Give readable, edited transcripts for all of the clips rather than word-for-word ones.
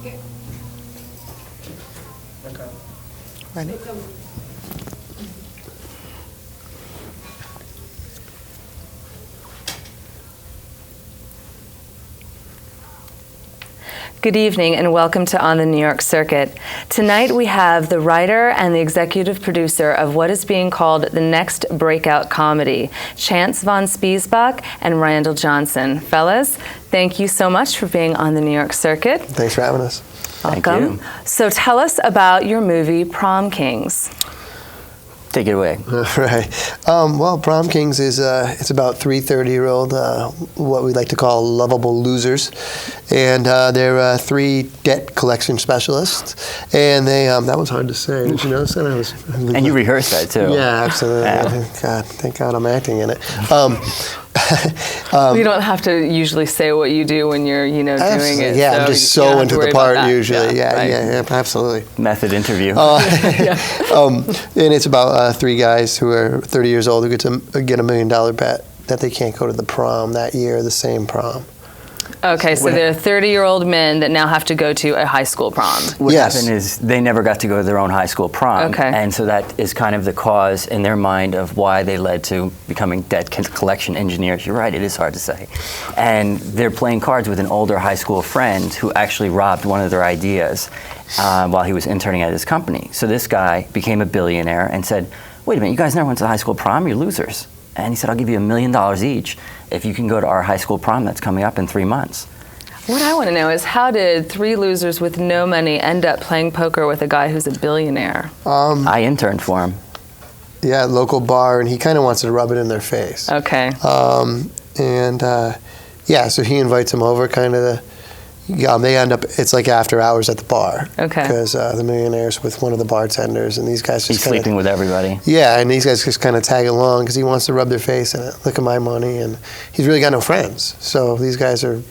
Ready? Good evening and welcome to On the New York Circuit. Tonight we have the writer and the executive producer of what is being called the next breakout comedy, Chance von Spiesbach and Randall Johnson. Fellas, thank you so much for being on the New York Circuit. Thanks for having us. Welcome. Thank you. So tell us about your movie, Prom Kings. Take it away. Right. Well, Prom Kings is it's about three 30-year-old, what we like to call lovable losers, and they're three debt collection specialists, and they that was hard to say. Did you notice that? And you rehearsed that too. Yeah, absolutely. Yeah. God, thank God I'm acting in it. You don't have to usually say what you do when you're, doing it. Yeah, so I'm just you don't so have into to worry the part about that. usually. Right. Yeah, absolutely. Method interview. And it's about three guys who are 30 years old who get $1 million bet that they can't go to the prom that year, the same prom. Okay, so they're 30-year-old men that now have to go to a high school prom. What Yes. happened is they never got to go to their own high school prom. Okay. And so that is kind of the cause in their mind of why they led to becoming debt collection engineers. You're right, it is hard to say. And they're playing cards with an older high school friend who actually robbed one of their ideas while he was interning at his company. So this guy became a billionaire and said, wait a minute, you guys never went to the high school prom? You're losers. And he said, I'll give you $1 million each if you can go to our high school prom that's coming up in 3 months. What I want to know is, how did three losers with no money end up playing poker with a guy who's a billionaire? I interned for him. Yeah, local bar, and he kind of wants to rub it in their face. Okay. So he invites them over, they end up, it's like after hours at the bar. Okay. Because the millionaire's with one of the bartenders, and these guys He's just kind sleeping with everybody. Yeah, and these guys just kind of tag along because he wants to rub their face in it. Look at my money, and he's really got no friends. So these guys are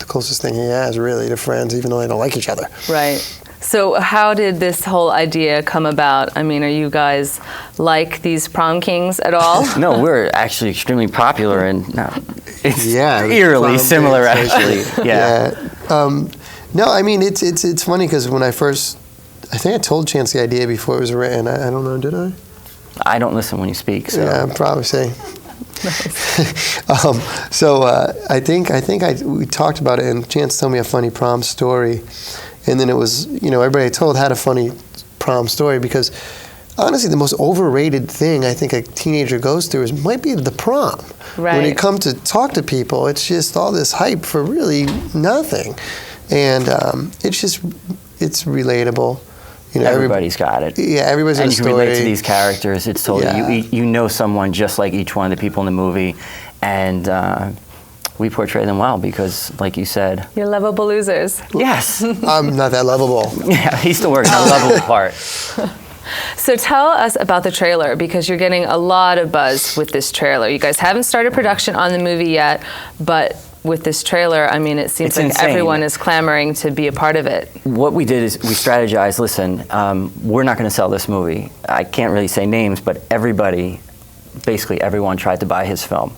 the closest thing he has, really, to friends, even though they don't like each other. Right. So how did this whole idea come about? I mean, are you guys like these prom kings at all? No, we're actually extremely popular, and it's Yeah, eerily prom similar, kings, actually. Yeah. No, I mean, it's funny because when I think I told Chance the idea before it was written. I don't know, did I? I don't listen when you speak, so. Yeah, I'm probably saying. We talked about it, and Chance told me a funny prom story, and then it was, everybody I told had a funny prom story because, honestly, the most overrated thing I think a teenager goes through might be the prom. Right. When you come to talk to people, it's just all this hype for really nothing, and it's relatable. Everybody's got it. Yeah, everybody's got a and you story. can relate to these characters. It's totally, Yeah. you know someone just like each one of the people in the movie, and we portray them well because, like you said. You're lovable losers. Yes. I'm not that lovable. Yeah, he's still working on the lovable part. So tell us about the trailer, because you're getting a lot of buzz with this trailer. You guys haven't started production on the movie yet, but with this trailer, I mean, it seems It's like insane. everyone is clamoring to be a part of it. What we did is we strategized, listen, we're not going to sell this movie. I can't really say names, but basically everyone tried to buy his film,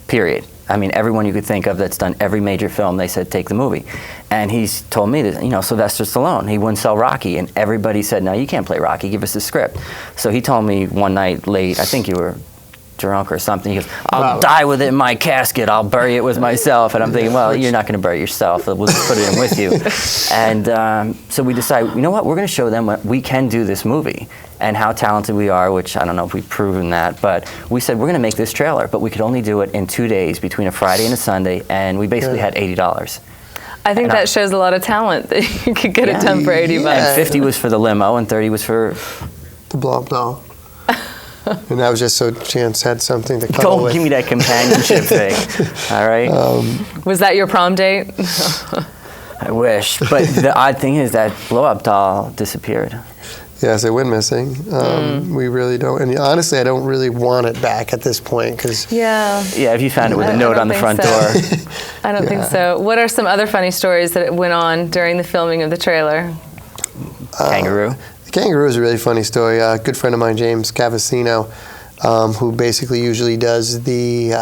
period. I mean, everyone you could think of that's done every major film, they said, take the movie. And he's told me that, Sylvester Stallone, he wouldn't sell Rocky. And everybody said, no, you can't play Rocky, give us the script. So he told me one night late, I think you were drunk or something, he goes, I'll die with it in my casket, I'll bury it with myself. And I'm thinking, well, you're not going to bury yourself, we'll just put it in with you. And so we decided, you know what, we're going to show them what we can do this movie and how talented we are, which I don't know if we've proven that, but we said we're going to make this trailer, but we could only do it in 2 days between a Friday and a Sunday, and we basically had $80. I think that shows a lot of talent that you could get it done for 80 bucks. And 50 was for the limo, and 30 was for The blow-up doll. And that was just so Chance had something to cuddle don't with. give me that companionship thing. All right? Was that your prom date? I wish. But the odd thing is that blow-up doll disappeared. Yes, it went missing. We really don't. And honestly, I don't really want it back at this point because Yeah. Yeah, if you found it with a I note don't on the think front so. door. I don't think so. What are some other funny stories that went on during the filming of the trailer? Kangaroo. the kangaroo is a really funny story. A good friend of mine, James Cavacino, who basically usually does the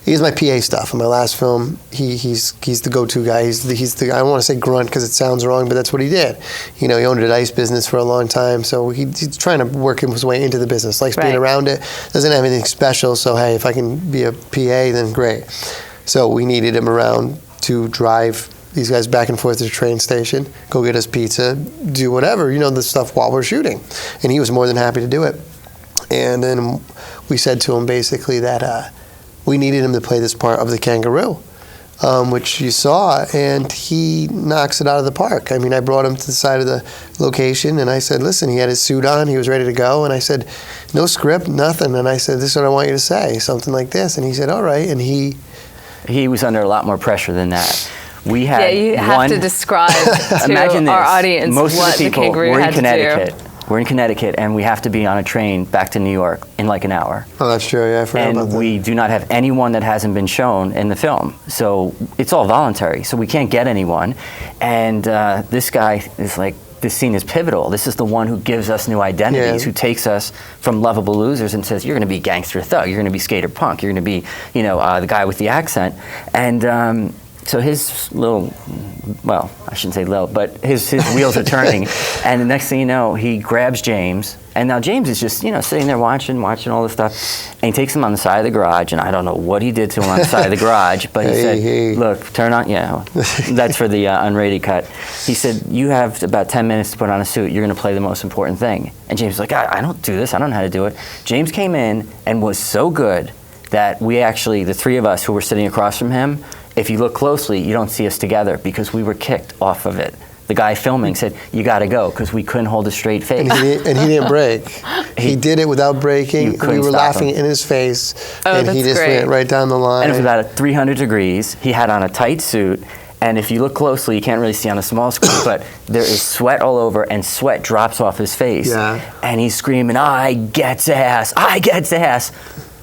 He's my PA stuff. In my last film, he's the go-to guy. He's the I don't want to say grunt because it sounds wrong, but that's what he did. You know, he owned a dice business for a long time, so he's trying to work his way into the business. Likes being around it. Doesn't have anything special. So hey, if I can be a PA, then great. So we needed him around to drive these guys back and forth to the train station, go get us pizza, do whatever, you know, the stuff while we're shooting. And he was more than happy to do it. And then we said to him basically that we needed him to play this part of the kangaroo, which you saw, and he knocks it out of the park. I mean, I brought him to the side of the location, and I said, listen, he had his suit on, he was ready to go, and I said, no script, nothing. And I said, this is what I want you to say, something like this. And he said, all right, and he was under a lot more pressure than that. We had you have to describe to our audience most what of the people, the kangaroo we're had in Connecticut. to do. We're in Connecticut, and we have to be on a train back to New York in like an hour. Oh, that's true. Yeah, I forgot about that. And we do not have anyone that hasn't been shown in the film. So it's all voluntary. So we can't get anyone. And this guy is like, this scene is pivotal. This is the one who gives us new identities, who takes us from lovable losers and says, you're going to be gangster thug, you're going to be skater punk, you're going to be, you know, the guy with the accent. And so his little, well, I shouldn't say little, but his wheels are turning. And the next thing you know, he grabs James. And now James is just, you know, sitting there watching all this stuff. And he takes him on the side of the garage. And I don't know what he did to him on the side of the garage. But he said, look, turn on, that's for the unrated cut. He said, you have about 10 minutes to put on a suit. You're going to play the most important thing. And James was like, I don't do this. I don't know how to do it. James came in and was so good that we actually, the three of us who were sitting across from him, if you look closely, you don't see us together because we were kicked off of it. The guy filming said, you got to go, because we couldn't hold a straight face. And he didn't break. He did it without breaking. We were laughing in his face, and he just went right down the line. And it was about 300 degrees. He had on a tight suit, and if you look closely, you can't really see on a small screen, but there is sweat all over, and sweat drops off his face. And he's screaming, I gets ass, I gets ass.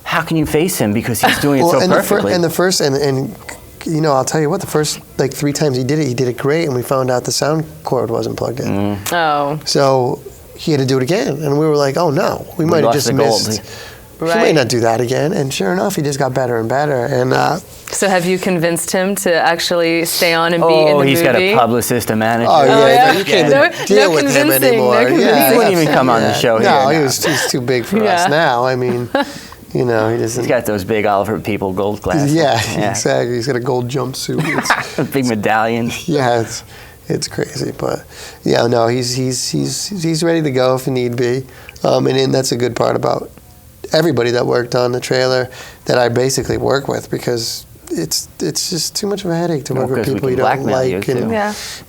How can you face him, because he's doing it so perfectly? And you know, I'll tell you what, the first like 3 times he did it great, and we found out the sound cord wasn't plugged in. Oh. So he had to do it again, and we were like, oh no, we might have just missed. He might not do that again, and sure enough, he just got better and better. And so have you convinced him to actually stay on and be in the movie? Oh, he's got a publicist, a manager. Oh yeah, you can't even deal with him anymore. He wouldn't even come on the show here. No, he's too big for us now. I mean. You know, he's got those big Oliver People gold glasses. Yeah, exactly. He's got a gold jumpsuit. Big medallions. Yeah, it's crazy, but yeah, no, he's ready to go if need be, and that's a good part about everybody that worked on the trailer that I basically work with, because it's just too much of a headache to work with people you don't like,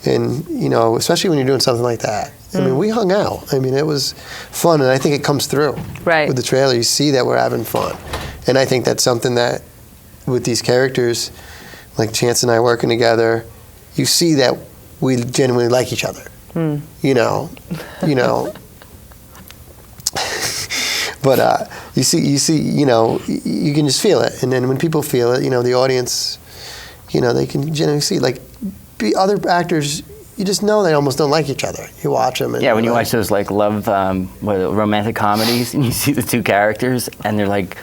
and you know, especially when you're doing something like that. I mean, we hung out. I mean, it was fun, and I think it comes through with the trailer. You see that we're having fun, and I think that's something that with these characters, like Chance and I working together, you see that we genuinely like each other. You know. But you see, you know, you can just feel it, and then when people feel it, you know, the audience, you know, they can genuinely see. Like, other actors, you just know they almost don't like each other. You watch them. And when you watch those like love, romantic comedies, and you see the two characters, and they're like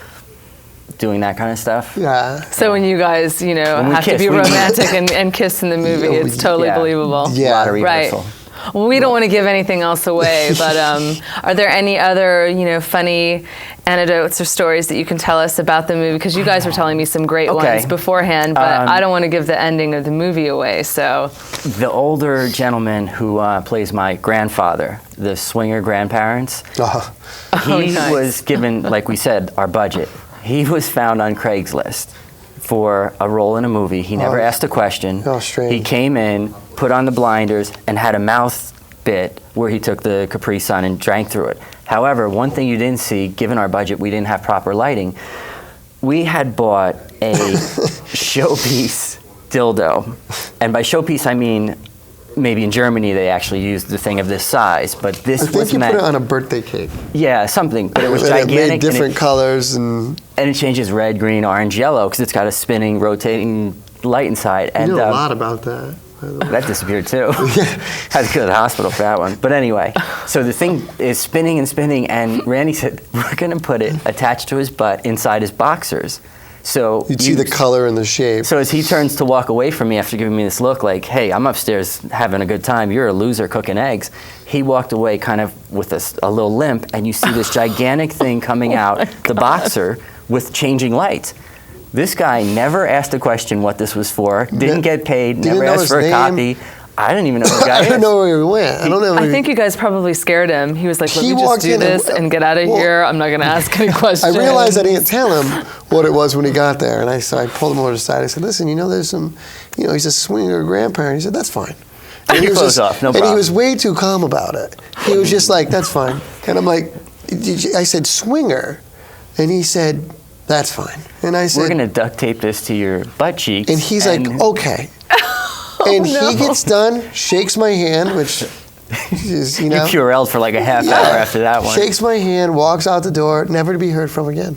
doing that kind of stuff. Yeah. So when you guys, you know, have to be romantic and kiss in the movie, it's totally believable. Yeah. A lot of rehearsal. Right. Well, we don't want to give anything else away, but are there any other, you know, funny anecdotes or stories that you can tell us about the movie? Because you guys were telling me some great ones beforehand, but I don't want to give the ending of the movie away, so. The older gentleman who plays my grandfather, the swinger grandparents, he was given, like we said, our budget. He was found on Craigslist for a role in a movie. He never asked a question. Oh, strange. He came in, put on the blinders, and had a mouth bit where he took the Capri Sun and drank through it. However, one thing you didn't see, given our budget, we didn't have proper lighting. We had bought a showpiece dildo. And by showpiece, I mean, maybe in Germany they actually used the thing of this size, but this was meant... I think you put it on a birthday cake. Yeah, something, but it was gigantic. It made different colors and... And it changes red, green, orange, yellow, because it's got a spinning, rotating light inside. You know a lot about that. That disappeared too. Had to go to the hospital for that one. But anyway, so the thing is spinning and spinning, and Randy said, we're going to put it attached to his butt inside his boxers. So You'd see the color and the shape. So as he turns to walk away from me after giving me this look like, hey, I'm upstairs having a good time, you're a loser cooking eggs, he walked away kind of with a little limp, and you see this gigantic thing coming out, the boxer, with changing lights. This guy never asked a question what this was for, didn't get paid, Didn't never know asked his for a name. copy. I didn't even know who the guy I is. don't know where he went. I don't know. I think you guys probably scared him. He was like, let He me just walked do in this and- and get out of well, here. I'm not going to ask any questions. I realized I didn't tell him what it was when he got there, and so I pulled him over to the side. I said, "Listen, there's some, he's a swinger grandparent." He said, "That's fine." And He was closed off, no and he problem. was way too calm about it. He was just like, "That's fine," and I'm like, I said, "Swinger," and he said, "That's fine," and I said, We're going to duct tape this to your butt cheeks. and he's like, "Okay." And he gets done, shakes my hand, which is, You Purelled for like a half hour after that one. shakes my hand, walks out the door, never to be heard from again.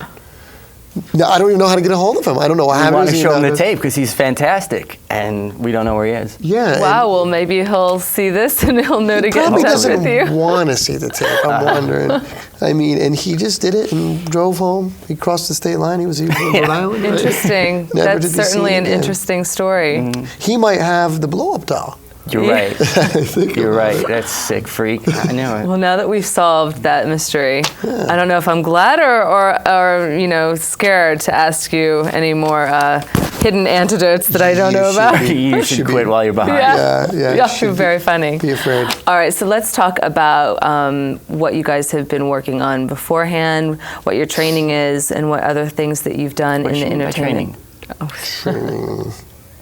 No, I don't even know how to get a hold of him. I don't know what We happened. want to Is he show him not- the tape because he's fantastic, and we don't know where he is. Yeah. Wow, well, maybe he'll see this and he'll know to He get in probably touch doesn't with you. want to see the tape. I'm wondering. I mean, and he just did it and drove home. He crossed the state line. He was in Rhode Island. right? Interesting. Never That's to be certainly seen an again. interesting story. He might have the blow-up doll. You're Yeah. right. You're right. That's sick freak. I know it. Well, now that we've solved that mystery, I don't know if I'm glad or scared to ask you any more hidden antidotes that I don't You know should about. be. You should Should be. quit while you're behind. Yeah, Yeah, yeah, should very funny. Be afraid. All right, so let's talk about what you guys have been working on beforehand, what your training is, and what other things that you've done What in you the mean by entertainment. Training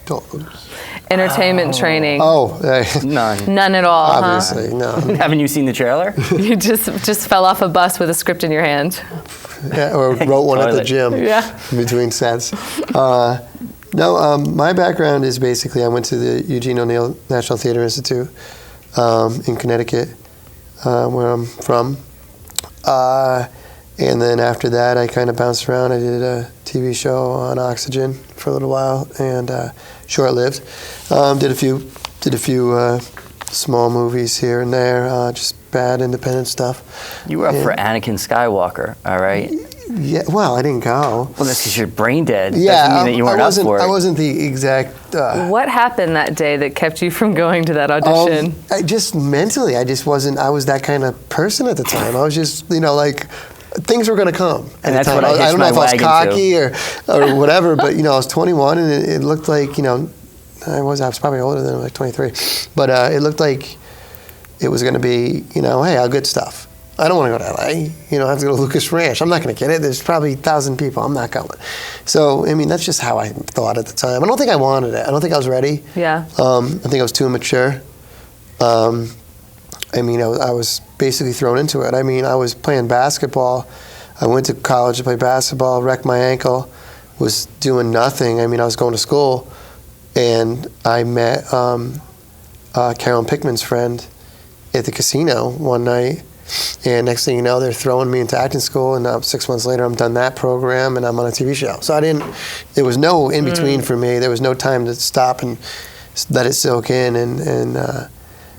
dogs. Entertainment training. Oh, None. None at all, obviously, no. Haven't you seen the trailer? huh? You just fell off a bus with a script in your hand. Yeah, or wrote one at the Toilet. gym Yeah. in between sets. My background is basically I went to the Eugene O'Neill National Theater Institute in Connecticut, where I'm from. And then after that, I kind of bounced around. I did a TV show on Oxygen for a little while, and short-lived. Did a few small movies here and there, just bad independent stuff. You were up for Anakin Skywalker, all right? Yeah, well, I didn't go. Well, that's because you're brain dead. Yeah, Doesn't mean that you weren't I up wasn't. for it. I wasn't the exact. What happened that day that kept you from going to that audition? I just mentally, I just wasn't. I was that kind of person at the time. I was just, like, things were going to come. at And the that's time. what I hitched don't know my if I was wagon cocky or whatever, but I was 21, and it looked like I was probably older than like 23, but it looked like it was going to be hey, I'll get stuff. I don't want to go to LA. I have to go to Lucas Ranch. I'm not going to get it. There's probably 1,000 people. I'm not going. So, that's just how I thought at the time. I don't think I wanted it. I don't think I was ready. Yeah. I think I was too immature. I was basically thrown into it. I was playing basketball. I went to college to play basketball, wrecked my ankle, was doing nothing. I was going to school, and I met Carolyn Pickman's friend at the casino one night. And next thing you know, they're throwing me into acting school, and now 6 months later, I'm done that program, and I'm on a TV show. So there was no in between for me. There was no time to stop and let it soak in.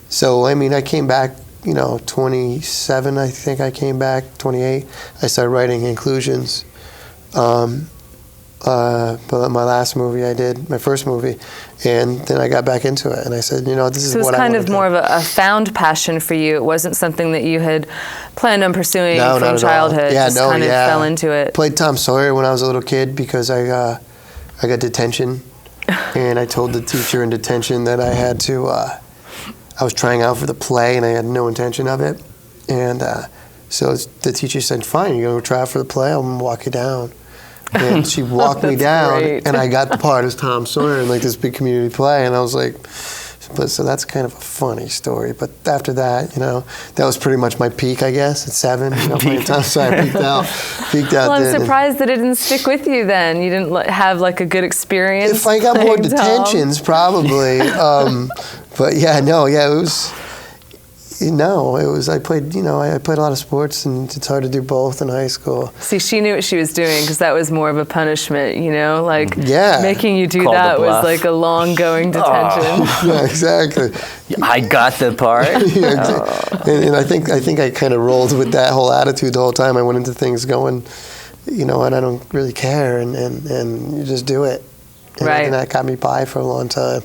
So I came back, 27, I think I came back, 28. I started writing inclusions. But my last movie I did, my first movie, and then I got back into it, and I said, this is So it was what I kind want of to do. more of a found passion for you. It wasn't something that you had planned on pursuing No, not from at all. childhood. Yeah, just no, kind of yeah. fell into it. Played Tom Sawyer when I was a little kid because I got detention, and I told the teacher in detention that I had to. I was trying out for the play, and I had no intention of it, and so the teacher said, "Fine, you're gonna try out for the play. I'm gonna walk you down." And she walked me That's down, great. and I got the part as Tom Sawyer in like this big community play, and I was like. So that's kind of a funny story. But after that, that was pretty much my peak, I guess, at 7. Playing Tom Sawyer, I peaked out. Well, I'm then. surprised that it didn't stick with you then. You didn't have like a good experience. If I got more playing Tom. detentions, probably. But it was. It was. I played. I played a lot of sports, and it's hard to do both in high school. See, she knew what she was doing because that was more of a punishment, like Yeah. making you do Called that the was bluff. like a long-going detention. Yeah, exactly. I got the part. Yeah, exactly. And I think I kind of rolled with that whole attitude the whole time. I went into things going, you know what, I don't really care, and you just do it. Right. And that got me by for a long time.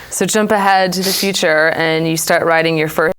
So jump ahead to the future, and you start writing your first